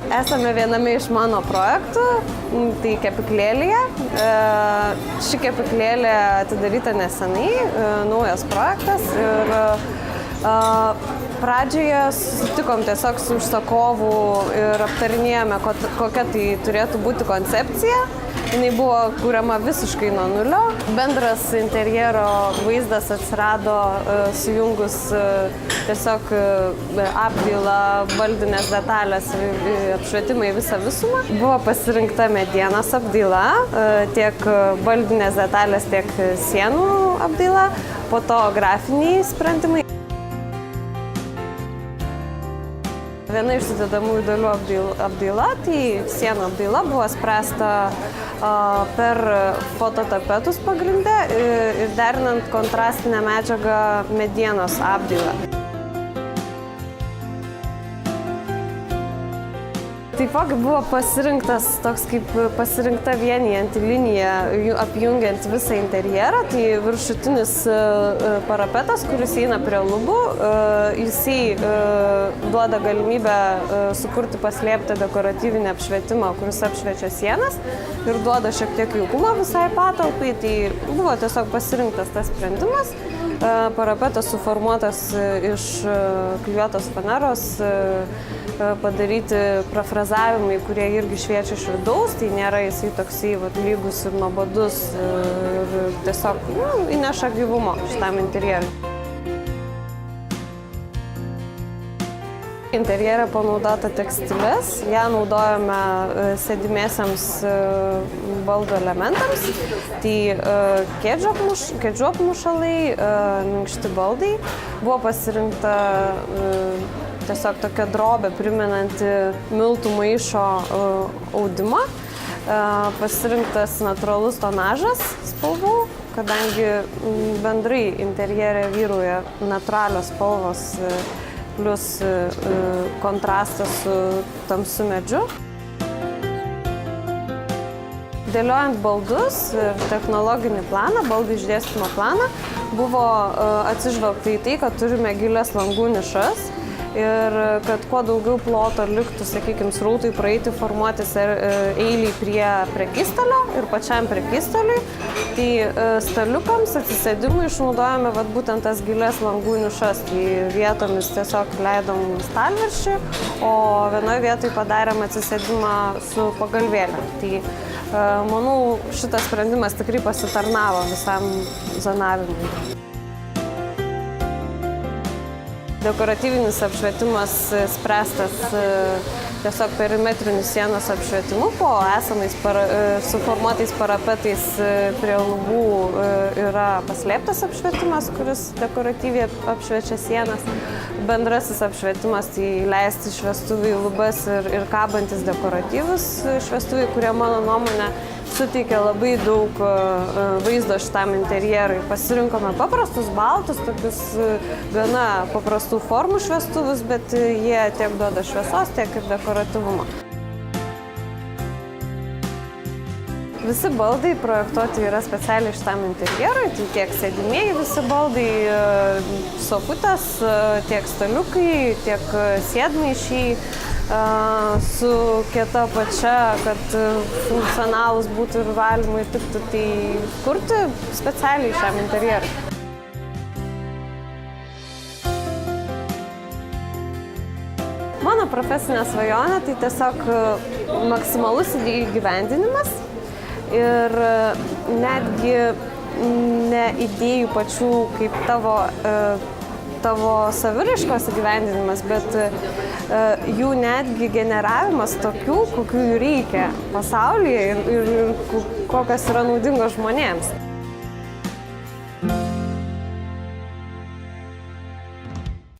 Esame viename iš mano projektų, tai kepyklėlėje. Ši kepyklėlė atidaryta nesenai, naujas projektas ir pradžioje susitikom tiesiog su užsakovu ir aptarinėjome, kokia tai turėtų būti koncepcija. Jinai buvo kuriama visiškai nuo nulio. Bendras interjero vaizdas atsirado sujungus tiesiog apdailą, baldinės detalės, apšvietimą į visą visumą. Buvo pasirinkta medienos apdaila, tiek baldinės detalės, tiek sienų apdaila, po to grafiniai sprendimai. Viena iš sudedamųjų dalių apdaila, tai sienų apdaila buvo spręsta per fototapetus pagrindę ir derinant kontrastinę medžiagą medienos apdailą. Taipogi buvo pasirinktas toks kaip pasirinkta vienijanti linija, apjungiant visą interjerą. Tai viršutinis parapetas, kuris eina prie lubų, jisai duoda galimybę sukurti paslėptą dekoratyvinį apšvietimą, kuris apšviečia sienas ir duoda šiek tiek jaukumo visai patalpai. Tai buvo tiesiog pasirinktas tas sprendimas. Parapetas suformuotas iš klijuotos faneros, padaryti prafrazavimai, kurie irgi šviečia iš vidaus, tai nėra jisai toksai lygus ir nuobodus ir tiesiog įneša gyvumo šitam interjerui. Interjere panaudota tekstilės, ją naudojame sėdimiesiams baldų elementams, tai kėdžių apmušalai, minkšti baldai. Buvo pasirinkta tiesiog tokia drobė primenanti miltų maišo audimą, pasirinktas natūralus tonažas spalvų, kadangi bendrai interjere vyrauja natūralios spalvos plus kontrastas su tamsiu medžiu. Dėliojant baldus ir technologinį planą, baldų išdėstymo planą, buvo atsižvelgta į tai, kad turime gilias langų nišas ir kad kuo daugiau ploto liktų, sakykime, srautui praeiti, formuotis eiliai prie prekystalio ir pačiam prekystaliui. Tai staliukams atsisėdimui išnaudojame būtent tas gilias langų nišas. Tai vietomis tiesiog leidom stalviršį, o vienoje vietoje padarėm atsisėdimą su pagalvėlėm. Tai manau, šitas sprendimas tikrai pasitarnavo visam zonavimui. Dekoratyvinis apšvietimas spręstas tiesiog perimetriniu sienos apšvietimu, po esamais suformuotais parapetais prie lubų yra paslėptas apšvietimas, kuris dekoratyviai apšviečia sienas. Bendrasis apšvietimas tai leisti šviestuvai lubas ir kabantis dekoratyvus šviestuvai, kurie mano nuomonė suteikia labai daug vaizdo šitam interjerui. Pasirinkome paprastus baltus, tokius gana paprastų formų šviestuvus, bet jie tiek duoda šviesos, tiek ir dekoratyvumo. Visi baldai projektuoti yra specialiai šitam interjerui, tai tiek sėdimieji visi baldai, sofutės, tiek staliukai, tiek sėdmaišiai su kieta pačia, kad funkcionalūs būtų ir valymui tiktų, tai kurti specialiai šiam interjerui. Mano profesinė svajonė tai tiesiog maksimalus įgyvendinimas ir netgi ne idėjų pačių kaip tavo saviraiškos įgyvendinimas, bet jų netgi generavimas tokių, kokių jų reikia pasaulyje ir kokios yra naudingos žmonėms.